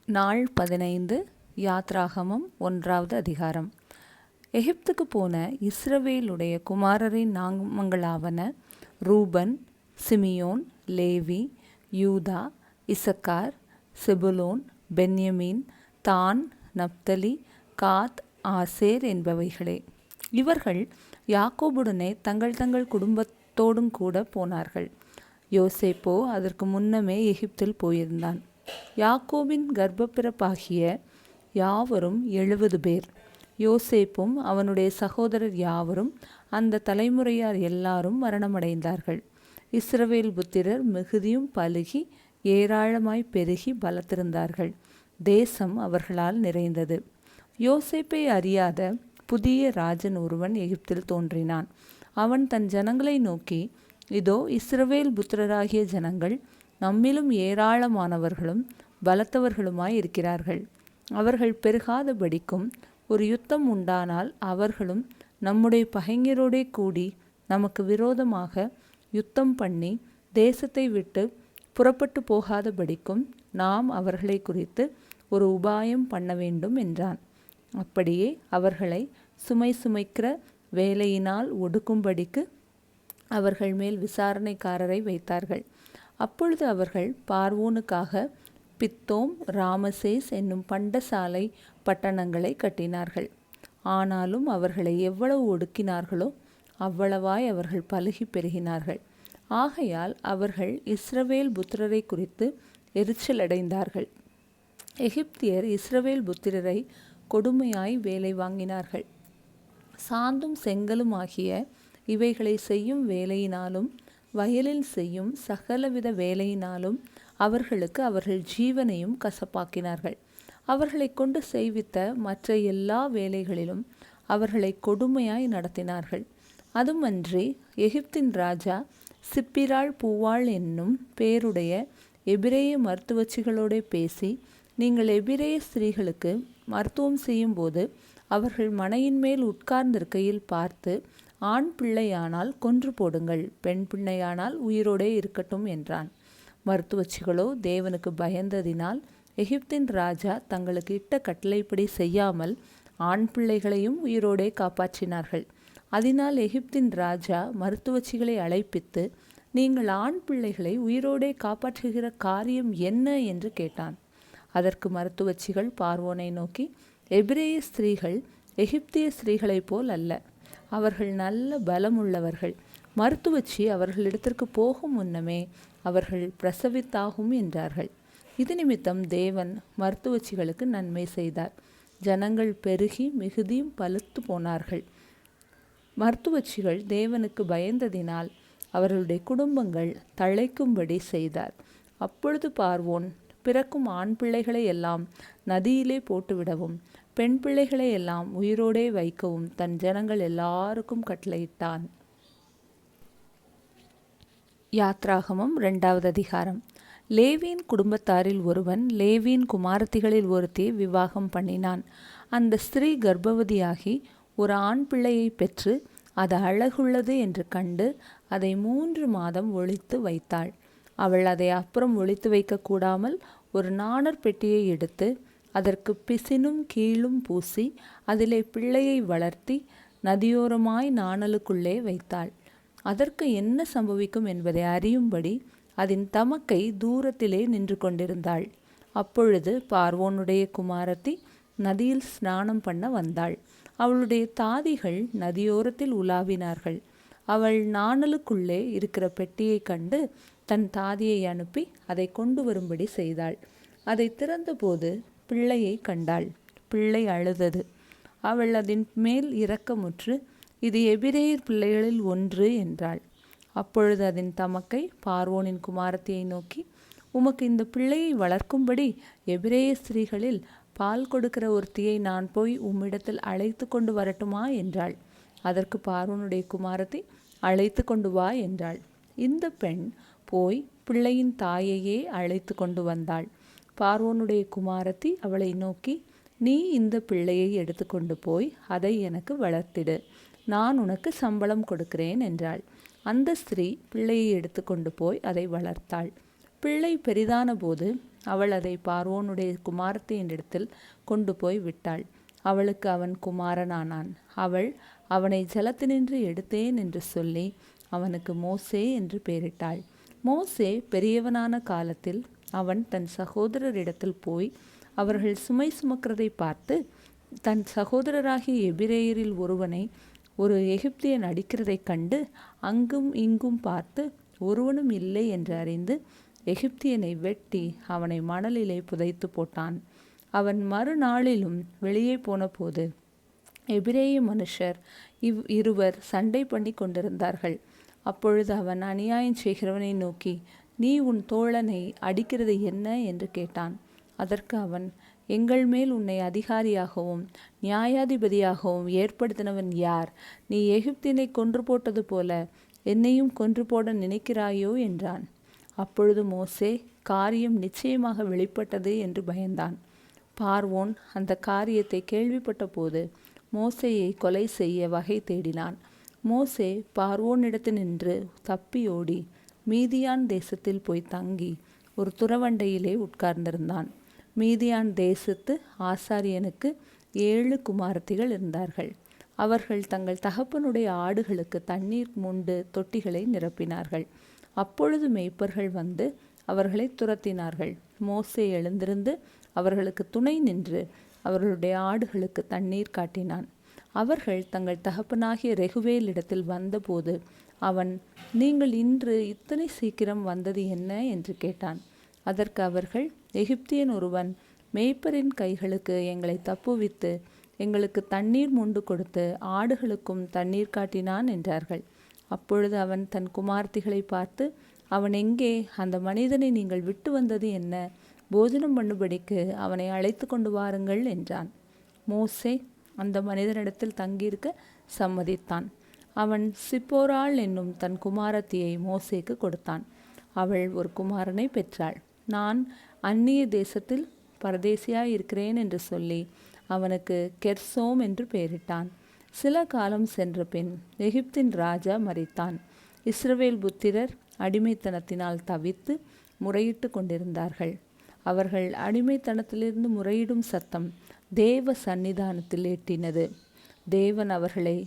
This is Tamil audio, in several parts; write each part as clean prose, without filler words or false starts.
நாள் 15 யாத்ராகமம் 1வது அதிகாரம். எகிப்துக்கு போன இஸ்ரவேலுடைய குமாரரின் நாமங்களாவன ரூபன், சிமியோன், லேவி, யூதா, இசக்கார், செபுலோன், பென்யமீன், தான், நப்தலி, காத், ஆசேர் என்பவைகளே. இவர்கள் யாக்கோபுடனே தங்கள் தங்கள் குடும்பத்தோடும் கூட போனார்கள். யோசேப்போ அதற்கு முன்னமே எகிப்தில் போயிருந்தான். யாக்கோபின் கர்ப்பப்பிறப்பாகிய யாவரும் 70 பேர். யோசேப்பும் அவனுடைய சகோதரர் யாவரும் அந்த தலைமுறையார் எல்லாரும் மரணமடைந்தார்கள். இஸ்ரவேல் புத்திரர் மிகுதியும் பலுகி ஏராளமாய் பெருகி பலத்திருந்தார்கள். தேசம் அவர்களால் நிறைந்தது. யோசேப்பை அறியாத புதிய ராஜன் ஒருவன் எகிப்தில் தோன்றினான். அவன் தன் ஜனங்களை நோக்கி, இதோ இஸ்ரவேல் புத்திரராகிய ஜனங்கள் நம்மிலும் ஏராளமானவர்களும் பலத்தவர்களுமாய் இருக்கிறார்கள். அவர்கள் பெருகாதபடிக்கும் ஒரு யுத்தம் உண்டானால் அவர்களும் நம்முடைய பகைஞரோடே கூடி நமக்கு விரோதமாக யுத்தம் பண்ணி தேசத்தை விட்டு புறப்பட்டு போகாதபடிக்கும் நாம் அவர்களை குறித்து ஒரு உபாயம் பண்ண வேண்டும் என்றான். அப்படியே அவர்களை சுமைக்கிற வேலையினால் ஒடுக்கும்படிக்கு அவர்கள் மேல் விசாரணைக்காரரை வைத்தார்கள். அப்பொழுது அவர்கள் பார்வோனுக்காக பித்தோம், ராமசேஸ் என்னும் பண்டசாலை பட்டணங்களை கட்டினார்கள். ஆனாலும் அவர்களை எவ்வளவு ஒடுக்கினார்களோ அவ்வளவாய் அவர்கள் பலுகி பெருகினார்கள். ஆகையால் அவர்கள் இஸ்ரவேல் புத்திரரை குறித்து எரிச்சலடைந்தார்கள். எகிப்தியர் இஸ்ரவேல் புத்திரரை கொடுமையாய் வேலை வாங்கினார்கள். சாந்தும் செங்கலும் ஆகிய இவைகளை செய்யும் வேலையினாலும் வயலில் செய்யும் சகலவித வேலையினாலும் அவர்களுக்கு அவர்கள் ஜீவனையும் கசப்பாக்கினார்கள். அவர்களை கொண்டு செய்வித்த மற்ற எல்லா வேலைகளிலும் அவர்களை கொடுமையாய் நடத்தினார்கள். அதுமன்றி எகிப்தின் ராஜா சிப்பிராள் பூவாள் என்னும் பேருடைய எபிரேய மருத்துவச்சிகளோடு பேசி, நீங்கள் எபிரேய ஸ்திரீகளுக்கு மருத்துவம் செய்யும்போது அவர்கள் மனையின் மேல் உட்கார்ந்திருக்கையில் பார்த்து, ஆண் பிள்ளையானால் கொன்று போடுங்கள், பெண் பிள்ளையானால் உயிரோடே இருக்கட்டும் என்றான். மருத்துவச்சிகளோ தேவனுக்கு பயந்ததினால் எகிப்தின் ராஜா தங்களுக்கு இட்ட கட்டளைப்படி செய்யாமல் ஆண் பிள்ளைகளையும் உயிரோடே காப்பாற்றினார்கள். அதனால் எகிப்தின் ராஜா மருத்துவச்சிகளை அழைப்பித்து, நீங்கள் ஆண் பிள்ளைகளை உயிரோடே காப்பாற்றுகிற காரியம் என்ன என்று கேட்டான். அதற்கு மருத்துவச்சிகள் பார்வோனை நோக்கி, எபிரேய ஸ்திரீகள் எகிப்திய ஸ்திரீகளைப் போல் அல்ல, அவர்கள் நல்ல பலமுள்ளவர்கள். மருத்துவச்சி அவர்களிடத்திற்கு போகும் முன்னமே அவர்கள் பிரசவித்தாகும் என்றார்கள். இது நிமித்தம் தேவன் மருத்துவச்சிகளுக்கு நன்மை செய்தார். ஜனங்கள் பெருகி மிகுதியும் பலுத்து போனார்கள். மருத்துவச்சிகள் தேவனுக்கு பயந்ததினால் அவர்களுடைய குடும்பங்கள் தழைக்கும்படி செய்தார். அப்பொழுது பார்வோன் பிறக்கும் ஆண் பிள்ளைகளை எல்லாம் நதியிலே போட்டுவிடவும் பெண் பிள்ளைகளை எல்லாம் உயிரோடே வைக்கவும் தன் ஜனங்கள் எல்லாருக்கும் கட்டளையிட்டான். யாத்ராகமம் 2வது அதிகாரம். லேவியின் குடும்பத்தாரில் ஒருவன் லேவியின் குமாரத்திகளில் ஒருத்தியை விவாகம் பண்ணினான். அந்த ஸ்திரீ கர்ப்பவதியாகி ஒரு ஆண் பிள்ளையை பெற்று அது அழகுள்ளது என்று கண்டு அதை 3 மாதம் ஒளித்து வைத்தாள். அவள் அதை அப்புறம் ஒளித்து வைக்க கூடாமல் ஒரு நாணற் பெட்டியை எடுத்து அதற்கு பிசினும் கீழும் பூசி அதிலே பிள்ளையை வளர்த்தி நதியோரமாய் நாணலுக்குள்ளே வைத்தாள். அதற்கு என்ன சம்பவிக்கும் என்பதை அறியும்படி அதன் தமக்கை தூரத்திலே நின்று கொண்டிருந்தாள். அப்பொழுது பார்வோனுடைய குமாரத்தி நதியில் ஸ்நானம் பண்ண வந்தாள். அவளுடைய தாதிகள் நதியோரத்தில் உலாவினார்கள். அவள் நாணலுக்குள்ளே இருக்கிற பெட்டியை கண்டு தன் தாதியை அனுப்பி அதை கொண்டு வரும்படி செய்தாள். அதை திறந்தபோது பிள்ளையை கண்டாள். பிள்ளை அழுதது. அவள் அதன் மேல் இரக்கமுற்று, இது எபிரேயர் பிள்ளைகளில் ஒன்று என்றாள். அப்பொழுது அதன் தமக்கை பார்வோனின் குமாரத்தியை நோக்கி, உமக்கு இந்த பிள்ளையை வளர்க்கும்படி எபிரேய ஸ்திரீகளில் பால் கொடுக்கிற ஒருத்தியை நான் போய் உம்மிடத்தில் அழைத்து கொண்டு வரட்டுமா என்றாள். அதற்கு பார்வோனுடைய குமாரத்தி, அழைத்து கொண்டு வா என்றாள். இந்த பெண் போய் பிள்ளையின் தாயையே அழைத்து கொண்டு வந்தாள். பார்வோனுடைய குமாரத்தி அவளை நோக்கி, நீ இந்த பிள்ளையை எடுத்துக்கொண்டு போய் அதை எனக்கு வளர்த்திடு, நான் உனக்கு சம்பளம் கொடுக்கிறேன் என்றாள். அந்த ஸ்திரீ பிள்ளையை எடுத்துக்கொண்டு போய் அதை வளர்த்தாள். பிள்ளை பெரிதான போது அவள் அதை பார்வோனுடைய குமாரத்தியினிடத்தில் கொண்டு போய் விட்டாள். அவளுக்கு அவன் குமாரனானான். அவள் அவனை ஜலத்தினின்று எடுத்தேன் என்று சொல்லி அவனுக்கு மோசே என்று பெயரிட்டாள். மோசே பெரியவனான காலத்தில் அவன் தன் சகோதரரிடத்தில் போய் அவர்கள் சுமை சுமக்கிறதை பார்த்து, தன் சகோதரராகிய எபிரேயரில் ஒருவனை ஒரு எகிப்தியன் அடிக்கிறதைக் கண்டு அங்கும் இங்கும் பார்த்து ஒருவனும் இல்லை என்று அறிந்து எகிப்தியனை வெட்டி அவனை மணலிலே புதைத்து போட்டான். அவன் மறுநாளிலும் வெளியே போனபோது எபிரேய மனுஷர் இருவர் சண்டை பண்ணி கொண்டிருந்தார்கள். அப்பொழுது அவன் அநியாயம் செய்கிறவனை நோக்கி, நீ உன் தோழனை அடிக்கிறது என்ன என்று கேட்டான். அதற்கு அவன், எங்கள் மேல் உன்னை அதிகாரியாகவும் நியாயாதிபதியாகவும் ஏற்படுத்தினவன் யார்? நீ எகிப்தினை கொன்று போட்டது போல என்னையும் கொன்று போட நினைக்கிறாயோ என்றான். அப்பொழுது மோசே காரியம் நிச்சயமாக வெளிப்பட்டது என்று பயந்தான். பார்வோன் அந்த காரியத்தை கேள்விப்பட்ட போது மோசேயை கொலை செய்ய வகை தேடினான். மோசே பார்வோனிடத்தினின்று தப்பியோடி மீதியான் தேசத்தில் போய் தங்கி ஒரு துறவண்டையிலே உட்கார்ந்திருந்தான். மீதியான் தேசத்து ஆசாரியனுக்கு 7 குமாரத்திகள் இருந்தார்கள். அவர்கள் தங்கள் தகப்பனுடைய ஆடுகளுக்கு தண்ணீர் மொண்டு தொட்டிகளை நிரப்பினார்கள். அப்பொழுது மேய்ப்பர்கள் வந்து அவர்களை துரத்தினார்கள். மோசே எழுந்திருந்து அவர்களுக்கு துணை நின்று அவர்களுடைய ஆடுகளுக்கு தண்ணீர் காட்டினான். அவர்கள் தங்கள் தகப்பனாகிய ரெகுவேலிடத்தில் வந்தபோது அவன், நீங்கள் இன்று இத்தனை சீக்கிரம் வந்தது என்ன என்று கேட்டான். அதற்கு அவர்கள், எகிப்தியன் ஒருவன் மேய்ப்பரின் கைகளுக்கு எங்களை தப்புவித்து எங்களுக்கு தண்ணீர் மொண்டு கொடுத்து ஆடுகளுக்கும் தண்ணீர் காட்டினான் என்றார்கள். அப்பொழுது அவன் தன் குமார்த்திகளை பார்த்து, அவன் எங்கே? அந்த மனிதனை நீங்கள் விட்டு வந்தது என்ன? போஜனம் பண்ணும்படிக்கு அவனை அழைத்து கொண்டு வாருங்கள் என்றான். மோசே அந்த மனிதனிடத்தில் தங்கியிருக்க சம்மதித்தான். அவன் சிப்போராள் என்னும் தன் குமாரத்தியை மோசேக்கு கொடுத்தான். அவள் ஒரு குமாரனை பெற்றாள். நான் அந்நிய தேசத்தில் பரதேசியாய் இருக்கிறேன் என்று சொல்லி அவனுக்கு கெர்சோம் என்று பெயரிட்டான். சில காலம் சென்ற பின் எகிப்தின் ராஜா மரித்தான். இஸ்ரவேல் புத்திரர் அடிமைத்தனத்தினால் தவித்து முறையிட்டு கொண்டிருந்தார்கள். அவர்கள் அடிமைத்தனத்திலிருந்து முறையிடும் சத்தம் தேவ சந்நிதானத்தில் எட்டினது. தேவன் அவர்களை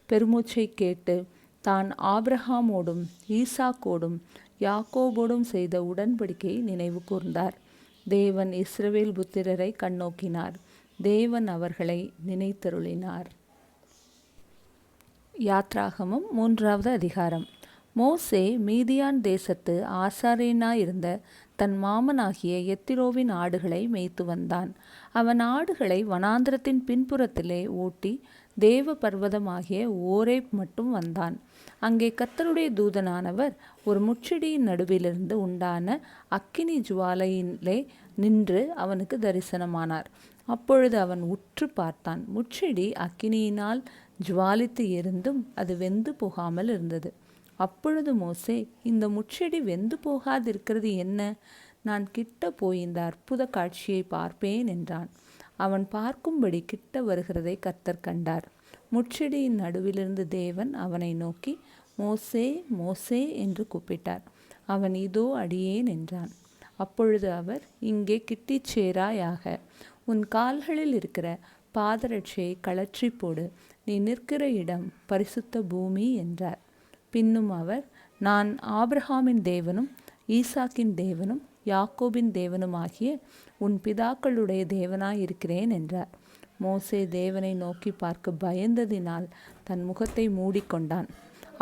பெருமூச்சை கேட்டு தான் ஆபிரகாமோடும் ஈசாக்கோடும் யாக்கோபோடும் செய்த உடன்படிக்கையை நினைவு கூர்ந்தார். தேவன் இஸ்ரவேல் புத்திரரை கண்ணோக்கினார். தேவன் அவர்களை நினைத்தருளினார். யாத்ராகமம் 3வது அதிகாரம். மோசே மீதியான் தேசத்து ஆசாரியனாயிருந்த தன் மாமனாகிய எத்திரோவின் ஆடுகளை மேய்த்து வந்தான். அவன் ஆடுகளை வனாந்திரத்தின் பின்புறத்திலே ஓட்டி தேவ பர்வதமாகிய ஓரேப் மட்டும் வந்தான். அங்கே கர்த்தருடைய தூதனானவர் ஒரு முட்செடியின் நடுவிலிருந்து உண்டான அக்கினி ஜுவாலையிலே நின்று அவனுக்கு தரிசனமானார். அப்பொழுது அவன் உற்று பார்த்தான். முட்செடி அக்கினியினால் ஜுவாலித்து எரிந்தும் அது வெந்து போகாமல் இருந்தது. அப்பொழுது மோசே, இந்த முட்செடி வெந்து போகாதிருக்கிறது என்ன? நான் கிட்ட போய் இந்த அற்புத காட்சியை பார்ப்பேன் என்றான். அவன் பார்க்கும்படி கிட்ட வருகிறதை கர்த்தர் கண்டார். முட்செடியின் நடுவிலிருந்து தேவன் அவனை நோக்கி, மோசே மோசே என்று கூப்பிட்டார். அவன், இதோ அடியேன் என்றான். அப்பொழுது அவர், இங்கே கிட்டிச் சேராயாக, உன் கால்களில் இருக்கிற பாதரட்சையை கழற்றி போடு, நீ நிற்கிற இடம் பரிசுத்த பூமி என்றார். பின்னும் அவர், நான் ஆபிரகாமின் தேவனும் ஈசாக்கின் தேவனும் யாக்கோபின் தேவனுமாகிய உன் பிதாக்களுடைய தேவனாயிருக்கிறேன் என்றார். மோசே தேவனை நோக்கி பார்க்க பயந்ததினால் தன் முகத்தை மூடிக்கொண்டான்.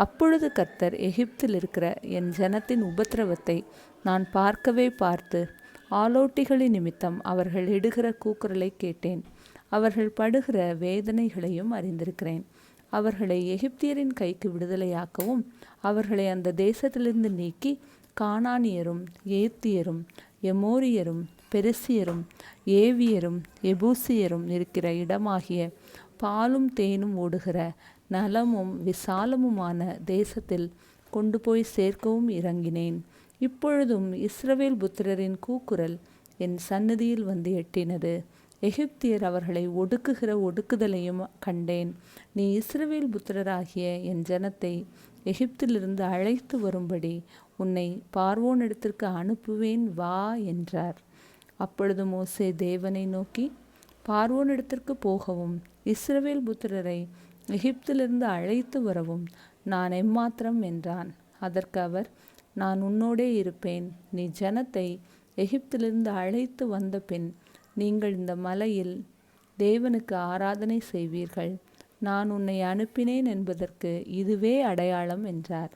அப்பொழுது கர்த்தர், எகிப்தில் இருக்கிற என் ஜனத்தின் உபத்திரவத்தை நான் பார்க்கவே பார்த்து ஆலோட்டிகளின் நிமித்தம் அவர்கள் இடுகிற கூக்குரலை கேட்டேன். அவர்கள் படுகிற வேதனைகளையும் அறிந்திருக்கிறேன். அவர்களை எகிப்தியரின் கைக்கு விடுதலையாக்கவும் அவர்களை அந்த தேசத்திலிருந்து நீக்கி கானானியரும் ஏத்தியரும் எமோரியரும் பெரிசியரும் ஏவியரும் எபூசியரும் இருக்கிற இடமாகிய பாலும் தேனும் ஓடுகிற நலமும் விசாலமுமான தேசத்தில் கொண்டு போய் சேர்க்கவும் இறங்கினேன். இப்பொழுதும் இஸ்ரவேல் புத்திரரின் கூக்குரல் என் சந்நிதியில் வந்து எட்டினது. எகிப்தியர் அவர்களை ஒடுக்குகிற ஒடுக்குதலையும் கண்டேன். நீ இஸ்ரவேல் புத்திரராகிய என் ஜனத்தை எகிப்திலிருந்து அழைத்து வரும்படி உன்னை பார்வோனிடத்திற்கு அனுப்புவேன் வா என்றார். அப்பொழுது மோசே தேவனை நோக்கி, பார்வோனிடத்திற்கு போகவும் இஸ்ரவேல் புத்திரரை எகிப்திலிருந்து அழைத்து வரவும் நான் எம்மாத்திரம் என்றான். அதற்கு அவர், நான் உன்னோடே இருப்பேன். நீ ஜனத்தை எகிப்திலிருந்து அழைத்து வந்த பின் நீங்கள் இந்த மலையில் தேவனுக்கு ஆராதனை செய்வீர்கள். நான் உன்னை அனுப்பினேன் என்பதற்கு இதுவே அடையாளம் என்றார்.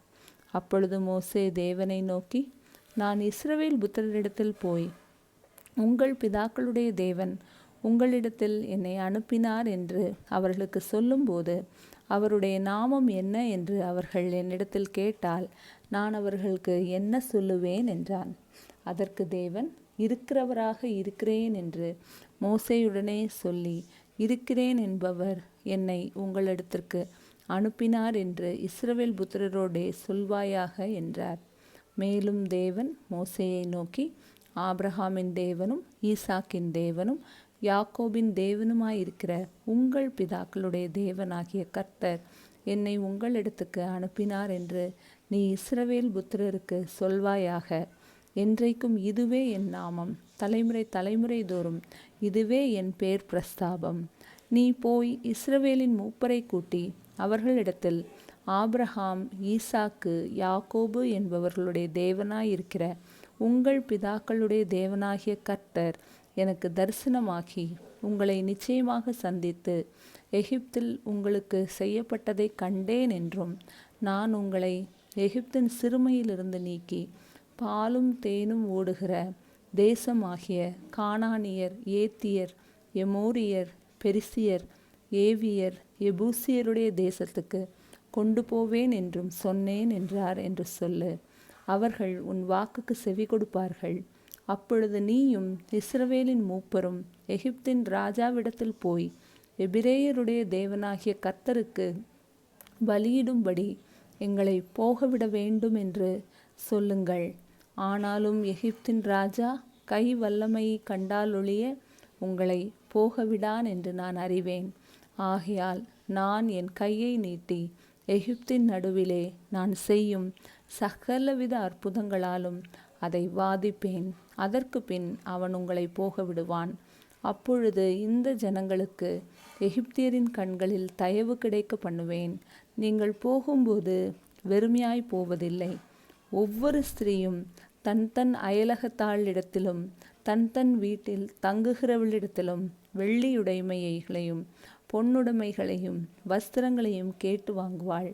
அப்பொழுது மோசே தேவனை நோக்கி, நான் இஸ்ரவேல் புத்திரரிடத்தில் போய் உங்கள் பிதாக்களுடைய தேவன் உங்களிடத்தில் என்னை அனுப்பினார் என்று அவர்களுக்கு சொல்லும்போது அவருடைய நாமம் என்ன என்று அவர்கள் என்னிடத்தில் கேட்டால் நான் அவர்களுக்கு என்ன சொல்லுவேன் என்றான். அதற்கு தேவன், இருக்கிறவராக இருக்கிறேன் என்று மோசேயுடனே சொல்லி, இருக்கிறேன் என்பவர் என்னை உங்களிடத்திற்கு அனுப்பினார் என்று இஸ்ரவேல் புத்திரரோடே சொல்வாயாக என்றார். மேலும் தேவன் மோசேயை நோக்கி, ஆபிரகாமின் தேவனும் ஈசாக்கின் தேவனும் யாக்கோபின் தேவனுமாயிருக்கிற உங்கள் பிதாக்களுடைய தேவனாகிய கர்த்தர் என்னை உங்களிடத்துக்கு அனுப்பினார் என்று நீ இஸ்ரவேல் புத்திரருக்கு சொல்வாயாக. என்றைக்கும் இதுவே என் நாமம், தலைமுறை தலைமுறை தோறும் இதுவே என் பேர் பிரஸ்தாபம். நீ போய் இஸ்ரவேலின் மூப்பரை கூட்டி அவர்களிடத்தில், ஆபிரகாம் ஈசாக்கு யாக்கோபு என்பவர்களுடைய தேவனாயிருக்கிற உங்கள் பிதாக்களுடைய தேவனாகிய கர்த்தர் எனக்கு தரிசனமாகி உங்களை நிச்சயமாக சந்தித்து எகிப்தில் உங்களுக்கு செய்யப்பட்டதை கண்டேன் என்றும், நான் உங்களை எகிப்தின் சிறுமையிலிருந்து நீக்கி பாலும் தேனும் ஓடுகிற தேசமாகிய கானானியர், ஏத்தியர், எமோரியர், பெரிசியர், ஏவியர், எபூசியருடைய தேசத்துக்கு கொண்டு போவேன் என்றும் சொன்னேன் என்றார் என்று சொல்லு. அவர்கள் உன் வாக்குக்கு செவி கொடுப்பார்கள். அப்பொழுது நீயும் இஸ்ரவேலின் மூப்பரும் எகிப்தின் ராஜாவிடத்தில் போய் எபிரேயருடைய தேவனாகிய கர்த்தருக்கு பலியிடும்படி எங்களை போகவிட வேண்டும் என்று சொல்லுங்கள். ஆனாலும் எகிப்தின் ராஜா கை வல்லமையை கண்டாலொழிய உங்களை போகவிடான் என்று நான் அறிவேன். ஆகையால் நான் என் கையை நீட்டி எகிப்தின் நடுவிலே நான் செய்யும் சகலவித அற்புதங்களாலும் அதை வாதிப்பேன். அதற்கு பின் அவன் உங்களை போக விடுவான். அப்பொழுது இந்த ஜனங்களுக்கு எகிப்தியரின் கண்களில் தயவு கிடைக்க பண்ணுவேன். நீங்கள் போகும்போது வெறுமையாய் போவதில்லை. ஒவ்வொரு ஸ்திரீயும் தன் தன் அயலகத்தாளிடத்திலும் தன் தன் வீட்டில் தங்குகிறவளிடத்திலும் வெள்ளியுடைமைகளையும் பொன்னுடைமைகளையும் வஸ்திரங்களையும் கேட்டு வாங்குவாள்.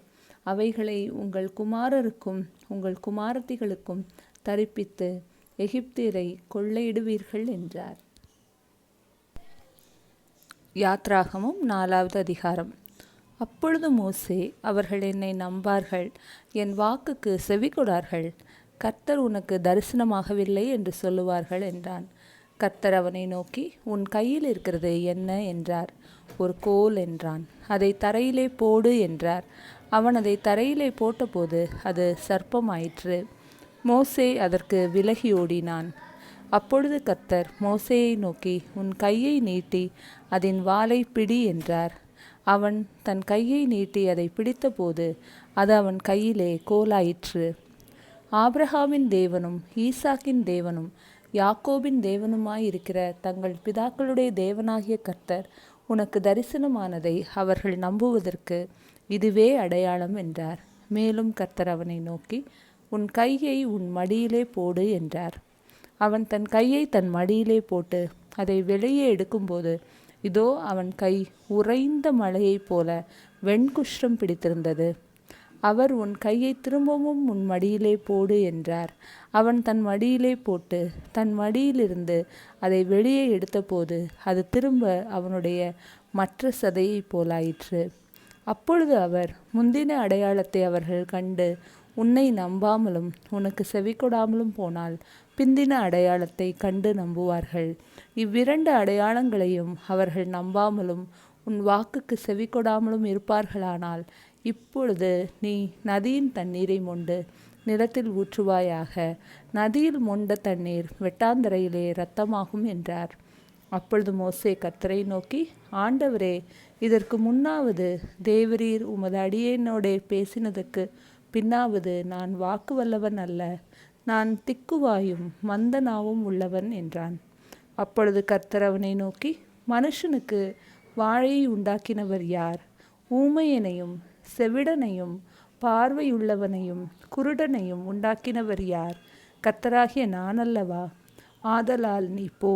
அவைகளை உங்கள் குமாரருக்கும் உங்கள் குமாரத்திகளுக்கும் தரிப்பித்து எகிப்தியரை கொள்ளையிடுவீர்கள் என்றார். யாத்ராகமம் 4வது அதிகாரம். அப்பொழுது மோசே, அவர்கள் என்னை நம்பார்கள், என் வாக்குக்கு செவிகொடார்கள், கர்த்தர் உனக்கு தரிசனமாகவில்லை என்று சொல்லுவார்கள் என்றான். கர்த்தர் அவனை நோக்கி, உன் கையில் இருக்கிறது என்ன என்றார். ஒரு கோல் என்றான். அதை தரையிலே போடு என்றார். அவன் அதை தரையிலே போட்டபோது அது சர்ப்பமாயிற்று. மோசே அதற்கு விலகி ஓடினான். அப்பொழுது கர்த்தர் மோசேயை நோக்கி, உன் கையை நீட்டி அதன் வாலை பிடி என்றார். அவன் தன் கையை நீட்டி அதை பிடித்தபோது அது அவன் கையிலே கோலாயிற்று. ஆபிரகாமின் தேவனும் ஈசாக்கின் தேவனும் யாக்கோபின் தேவனுமாயிருக்கிற தங்கள் பிதாக்களுடைய தேவனாகிய கர்த்தர் உனக்கு தரிசனமானதை அவர்கள் நம்புவதற்கு இதுவே அடையாளம் என்றார். மேலும் கர்த்தர் அவனை நோக்கி, உன் கையை உன் மடியிலே போடு என்றார். அவன் தன் கையை தன் மடியிலே போட்டு அதை வெளியே எடுக்கும்போது இதோ அவன் கை உறைந்த மழையைப் போல வெண்குஷ்டம் பிடித்திருந்தது. அவர், உன் கையை திரும்பவும் உன் மடியிலே போடு என்றார். அவன் தன் மடியிலே போட்டு தன் மடியிலிருந்து அதை வெளியே எடுத்தபோது அது திரும்ப அவனுடைய மற்ற சதையைப் போலாயிற்று. அப்பொழுது அவர், முந்தின அடையாளத்தை அவர்கள் கண்டு உன்னை நம்பாமலும் உனக்கு செவிகொடாமலும் போனால் பிந்தின அடையாளத்தை கண்டு நம்புவார்கள். இவ்விரண்டு அடையாளங்களையும் அவர்கள் நம்பாமலும் உன் வாக்குக்கு செவிகொடாமலும் இருப்பார்களானால் இப்பொழுது நீ நதியின் தண்ணீரை மொண்டு நிலத்தில் ஊற்றுவாயாக. நதியில் மொண்ட தண்ணீர் வெட்டாந்தரையிலே இரத்தமாகும் என்றார். அப்பொழுது மோசே கர்த்தரை நோக்கி, ஆண்டவரே, இதற்கு முன்னாவது தேவரீர் உமது அடியேனோடே பேசினதுக்கு பின்னாவது நான் வாக்கு வல்லவன் அல்ல, நான் திக்குவாயும் மந்த நாவும் உள்ளவன் என்றான். அப்பொழுது கர்த்தர் அவனை நோக்கி, மனுஷனுக்கு வாழையை உண்டாக்கினவர் யார்? ஊமையனையும் செவிடனையும் பார்வையுள்ளவனையும் குருடனையும் உண்டாக்கினவர் யார்? கர்த்தராகிய நான் அல்லவா? ஆதலால் நீ போ,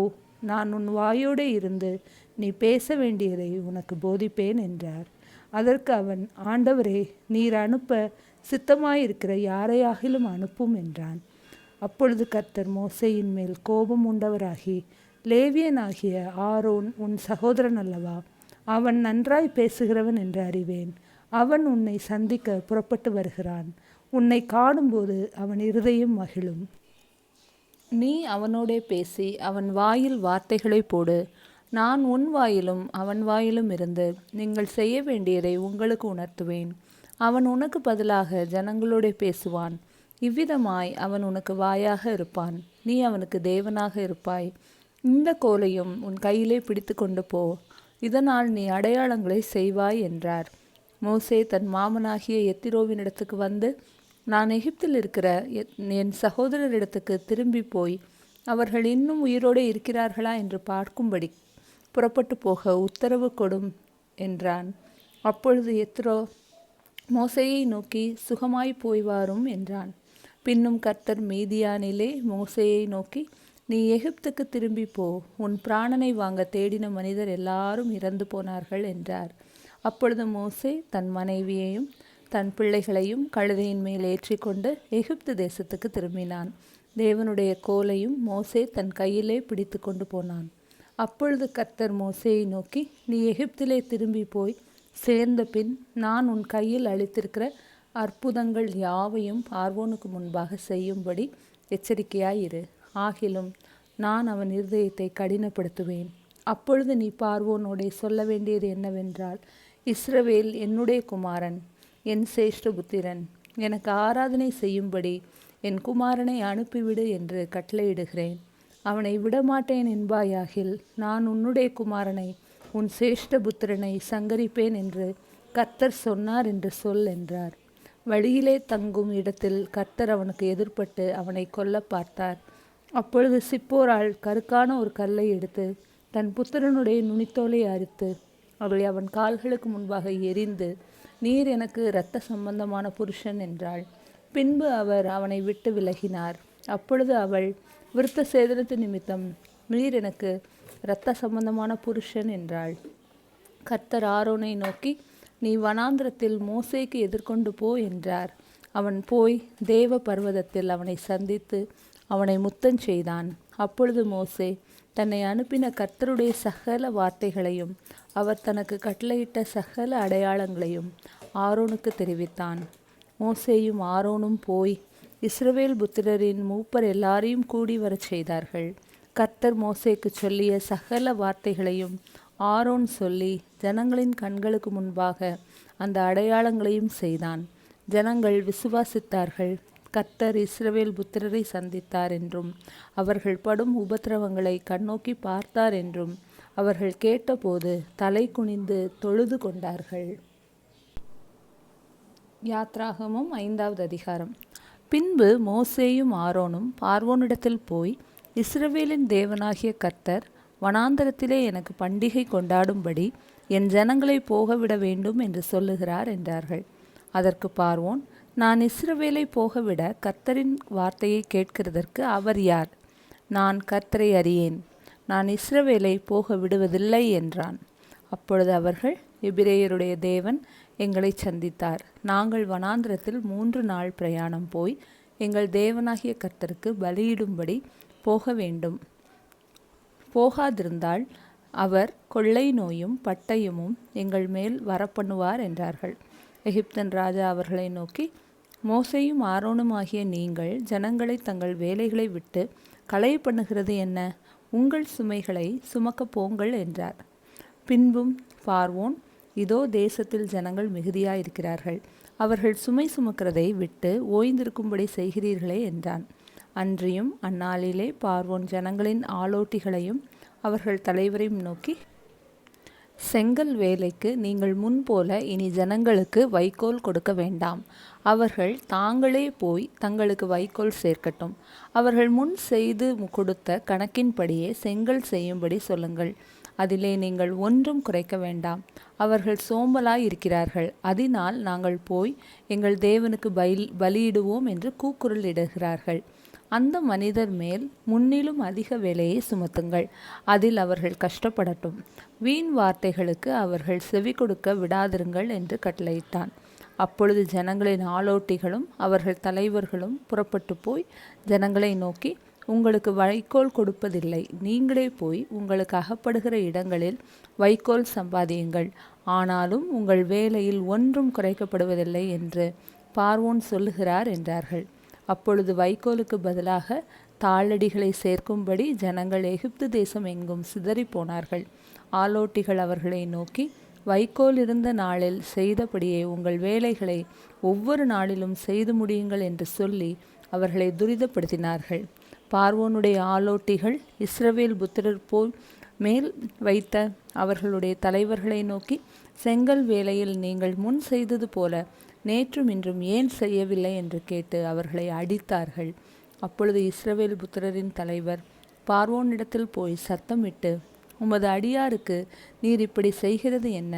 நான் உன் வாயோடே இருந்து நீ பேச வேண்டியதை உனக்கு போதிப்பேன் என்றார். அதற்கு அவன், ஆண்டவரே, நீர் அனுப்ப சித்தமாயிருக்கிற யாரையாகிலும் அனுப்பும் என்றான். அப்பொழுது கர்த்தர் மோசேயின் மேல் கோபம் உண்டவராகி, லேவியனாகிய ஆரோன் உன் சகோதரன் அல்லவா? அவன் நன்றாய் பேசுகிறவன் என்று அறிவேன். அவன் உன்னை சந்திக்க புறப்பட்டு வருகிறான். உன்னை காணும்போது அவன் இருதயம் மகிழும். நீ அவனோடே பேசி அவன் வாயில் வார்த்தைகளை போடு. நான் உன் வாயிலும் அவன் வாயிலும் இருந்து நீங்கள் செய்ய வேண்டியதை உங்களுக்கு உணர்த்துவேன். அவன் உனக்கு பதிலாக ஜனங்களோடே பேசுவான். இவ்விதமாய் அவன் உனக்கு வாயாக இருப்பான், நீ அவனுக்கு தேவனாக இருப்பாய். இந்த கோலையும் உன் கையிலே பிடித்து கொண்டு போ, இதனால் நீ அடையாளங்களை செய்வாய் என்றார். மோசே தன் மாமனாகிய எத்திரோவினிடத்துக்கு வந்து, நான் எகிப்தில் இருக்கிற என் சகோதரரிடத்துக்கு திரும்பி போய் அவர்கள் இன்னும் உயிரோடு இருக்கிறார்களா என்று பார்க்கும்படி புறப்பட்டு போக உத்தரவு கொடும் என்றான். அப்பொழுது எத்ரோ மோசேயை நோக்கி, சுகமாய் போய் வாரும் என்றான். பின்னும் கர்த்தர் மீதியானிலே மோசேயை நோக்கி, நீ எகிப்துக்கு திரும்பி போ, உன் பிராணனை வாங்க தேடின மனிதர் எல்லாரும் இறந்து போனார்கள் என்றார். அப்பொழுது மோசே தன் மனைவியையும் தன் பிள்ளைகளையும் கழுதையின் மேல் ஏற்றி கொண்டு எகிப்து தேசத்துக்கு திரும்பினான். தேவனுடைய கோலையும் மோசே தன் கையிலே பிடித்து கொண்டு போனான். அப்பொழுது கர்த்தர் மோசேயை நோக்கி, நீ எகிப்திலே திரும்பி போய் சேர்ந்த பின் நான் உன் கையில் அளித்திருக்கிற அற்புதங்கள் யாவையும் பார்வோனுக்கு முன்பாக செய்யும்படி எச்சரிக்கையாயிரு. ஆகிலும் நான் அவன் இருதயத்தை கடினப்படுத்துவேன். அப்பொழுது நீ பார்வோனோடே சொல்ல வேண்டியது என்னவென்றால், இஸ்ரவேல் என்னுடைய குமாரன், என் சேஷ்டபுத்திரன். எனக்கு ஆராதனை செய்யும்படி என் குமாரனை அனுப்பிவிடு என்று கட்டளையிடுகிறேன். அவனை விடமாட்டேன் என்பாயாகில் நான் உன்னுடைய குமாரனை உன் சேஷ்டபுத்திரனை சங்கரிப்பேன் என்று கர்த்தர் சொன்னார் என்று சொல் என்றார். வழியிலே தங்கும் இடத்தில் கர்த்தர் அவனுக்கு எதிர்பட்டு அவனை கொல்ல பார்த்தார். அப்பொழுது சிப்போராள் கருக்கான ஒரு கல்லை எடுத்து தன் புத்திரனுடைய நுனித்தோலை அறுத்து அவளை அவன் கால்களுக்கு முன்பாக எரிந்து, நீர் எனக்கு இரத்த சம்பந்தமான புருஷன் என்றாள். பின்பு அவர் அவனை விட்டு விலகினார். அப்பொழுது அவள், விருத்த சேதனத்து நிமித்தம் நீர் எனக்கு இரத்த சம்பந்தமான புருஷன் என்றாள். கர்த்தர் ஆரோனை நோக்கி, நீ வனாந்திரத்தில் மோசேக்கு எதிர்கொண்டு போ என்றார். அவன் போய் தேவ பர்வதத்தில் அவனை சந்தித்து அவனை முத்தம் செய்தான். அப்பொழுது மோசே தன்னை அனுப்பின கர்த்தருடைய சகல வார்த்தைகளையும் அவர் தனக்கு கட்டளையிட்ட சகல அடையாளங்களையும் ஆரோனுக்கு தெரிவித்தான். மோசேயும் ஆரோனும் போய் இஸ்ரவேல் புத்திரரின் மூப்பர் எல்லாரையும் கூடி வரச் செய்தார்கள். கர்த்தர் மோசேக்கு சொல்லிய சகல வார்த்தைகளையும் ஆரோன் சொல்லி ஜனங்களின் கண்களுக்கு முன்பாக அந்த அடையாளங்களையும் செய்தான். ஜனங்கள் விசுவாசித்தார்கள். கர்த்தர் இஸ்ரவேல் புத்திரரை சந்தித்தார் என்றும் அவர்கள் படும் உபத்திரவங்களை கண்ணோக்கி பார்த்தார் என்றும் அவர்கள் கேட்டபோது தலை குனிந்து தொழுது கொண்டார்கள். யாத்ராகமம் 5வது அதிகாரம். பின்பு மோசேயும் ஆரோனும் பார்வோனிடத்தில் போய், இஸ்ரவேலின் தேவனாகிய கர்த்தர் வனாந்தரத்திலே எனக்கு பண்டிகை கொண்டாடும்படி என் ஜனங்களை போகவிட வேண்டும் என்று சொல்லுகிறார் என்றார்கள். அதற்கு பார்வோன், நான் இஸ்ரவேலை போகவிட கர்த்தரின் வார்த்தையை கேட்கிறதற்கு அவர் யார்? நான் கர்த்தரை அறியேன், நான் இஸ்ரவேலை போக விடுவதில்லை என்றான். அப்பொழுது அவர்கள், எபிரேயருடைய தேவன் எங்களை சந்தித்தார். நாங்கள் வனாந்திரத்தில் 3 நாள் பிரயாணம் போய் எங்கள் தேவனாகிய கர்த்தருக்கு பலியிடும்படி போக வேண்டும். போகாதிருந்தால் அவர் கொள்ளை நோயும் பட்டயமும் எங்கள் மேல் வரப்பண்ணுவார் என்றார்கள். எகிப்தின் ராஜா அவர்களை நோக்கி, மோசேயும் ஆரோனும் ஆகிய நீங்கள் ஜனங்களை தங்கள் வேலைகளை விட்டு களைய பண்ணுகிறது என்ன? உங்கள் சுமைகளை சுமக்க போங்கள் என்றார். பின்பும் பார்வோன், இதோ தேசத்தில் ஜனங்கள் மிகுதியாயிருக்கிறார்கள், அவர்கள் சுமை சுமக்கிறதை விட்டு ஓய்ந்திருக்கும்படி செய்கிறீர்களே என்றான். அன்றியும் அந்நாளிலே பார்வோன் ஜனங்களின் ஆளோட்டிகளையும் அவர்கள் தலைவரையும் நோக்கி, செங்கல் வேலைக்கு நீங்கள் முன்போல இனி ஜனங்களுக்கு வைக்கோல் கொடுக்க வேண்டாம். அவர்கள் தாங்களே போய் தங்களுக்கு வைக்கோல் சேர்க்கட்டும். அவர்கள் முன் செய்து கொடுத்த கணக்கின்படியே செங்கல் செய்யும்படி சொல்லுங்கள். அதிலே நீங்கள் ஒன்றும் குறைக்க வேண்டாம். அவர்கள் சோம்பலாய் இருக்கிறார்கள். அதனால் நாங்கள் போய் எங்கள் தேவனுக்கு பலியிடுவோம் என்று கூக்குரல் இடுகிறார்கள். அந்த மனிதர் மேல் முன்னிலும் அதிக வேலையை சுமத்துங்கள். அதில் அவர்கள் கஷ்டப்படட்டும். வீண் வார்த்தைகளுக்கு அவர்கள் செவி கொடுக்க விடாதிருங்கள் என்று கட்டளையிட்டான். அப்பொழுது ஜனங்களின் ஆளோட்டிகளும் அவர்கள் தலைவர்களும் புறப்பட்டு போய் ஜனங்களை நோக்கி, உங்களுக்கு வைக்கோல் கொடுப்பதில்லை. நீங்களே போய் உங்களுக்கு அகப்படுகிற இடங்களில் வைக்கோல் சம்பாதியுங்கள். ஆனாலும் உங்கள் வேலையில் ஒன்றும் குறைக்கப்படுவதில்லை என்று பார்வோன் சொல்லுகிறார் என்றார்கள். அப்பொழுது வைக்கோலுக்கு பதிலாக தாளடிகளை சேர்க்கும்படி ஜனங்கள் எகிப்து தேசம் எங்கும் சிதறி போனார்கள். ஆலோட்டிகள் அவர்களை நோக்கி, வைக்கோல் இருந்த நாளில் செய்தபடியே உங்கள் வேலைகளை ஒவ்வொரு நாளிலும் செய்து முடியுங்கள் என்று சொல்லி அவர்களை துரிதப்படுத்தினார்கள். பார்வோனுடைய ஆலோட்டிகள் இஸ்ரவேல் புத்திரர் போல் மேல் வைத்த அவர்களுடைய தலைவர்களை நோக்கி, செங்கல் வேலையில் நீங்கள் முன் செய்தது போல நேற்றும் இன்றும் ஏன் செய்யவில்லை என்று கேட்டு அவர்களை அடித்தார்கள். அப்பொழுது இஸ்ரவேல் புத்திரரின் தலைவர் பார்வோனிடத்தில் போய் சத்தமிட்டு, உமது அடியாருக்கு நீர் இப்படி செய்கிறது என்ன?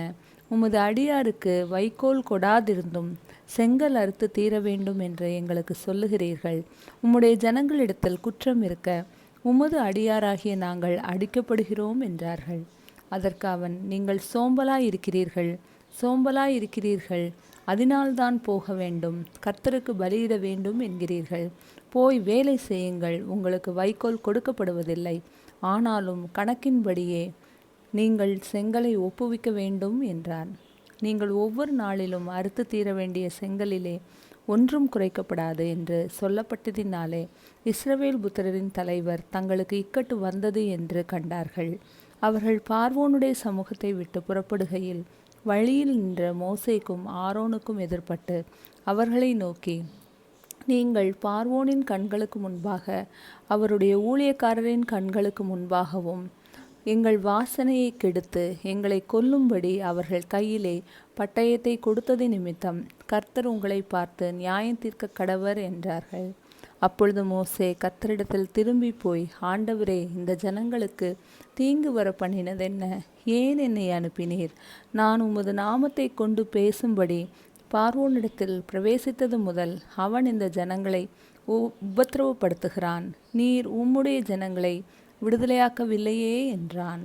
உமது அடியாருக்கு வைக்கோல் கொடாதிருந்தும் செங்கல் அறுத்து தீர வேண்டும் என்று எங்களுக்கு சொல்லுகிறீர்கள். உம்முடைய ஜனங்களிடத்தில் குற்றம் இருக்க உமது அடியாராகிய நாங்கள் அடிக்கப்படுகிறோம் என்றார்கள். அதற்கு அவன், நீங்கள் சோம்பலாய் இருக்கிறீர்கள், அதனால்தான் போக வேண்டும், கர்த்தருக்கு பலியிட வேண்டும் என்கிறீர்கள். போய் வேலை செய்யுங்கள், உங்களுக்கு வைக்கோல் கொடுக்கப்படுவதில்லை. ஆனாலும் கணக்கின்படியே நீங்கள் செங்கலை ஒப்புவிக்க வேண்டும் என்றான். நீங்கள் ஒவ்வொரு நாளிலும் அறுத்து தீர வேண்டிய செங்கலிலே ஒன்றும் குறைக்கப்படாது என்று சொல்லப்பட்டதினாலே இஸ்ரவேல் புத்திரரின் தலைவர் தங்களுக்கு இக்கட்டு வந்தது என்று கண்டார்கள். அவர்கள் பார்வோனுடைய சமூகத்தை விட்டு புறப்படுகையில் வழியில் நின்ற மோசேக்கும் ஆரோனுக்கும் எதிர்பட்டு அவர்களை நோக்கி, நீங்கள் பார்வோனின் கண்களுக்கு முன்பாக அவருடைய ஊழியக்காரரின் கண்களுக்கு முன்பாகவும் எங்கள் வாசனையை கெடுத்து எங்களை கொல்லும்படி அவர்கள் கையிலே பட்டயத்தை கொடுத்தது நிமித்தம் கர்த்தர் உங்களை பார்த்து நியாயம் தீர்க்க கடவர் என்றார்கள். அப்பொழுது மோசே கர்த்தரிடத்தில் திரும்பி போய், ஆண்டவரே, இந்த ஜனங்களுக்கு தீங்கு வர பண்ணினதென்ன? ஏன் என்னை அனுப்பினீர்? நான் உமது நாமத்தை கொண்டு பேசும்படி பார்வோனிடத்தில் பிரவேசித்தது முதல் அவன் இந்த ஜனங்களை உபத்திரவப்படுத்துகிறான். நீர் உம்முடைய ஜனங்களை விடுதலையாக்கவில்லையே என்றான்.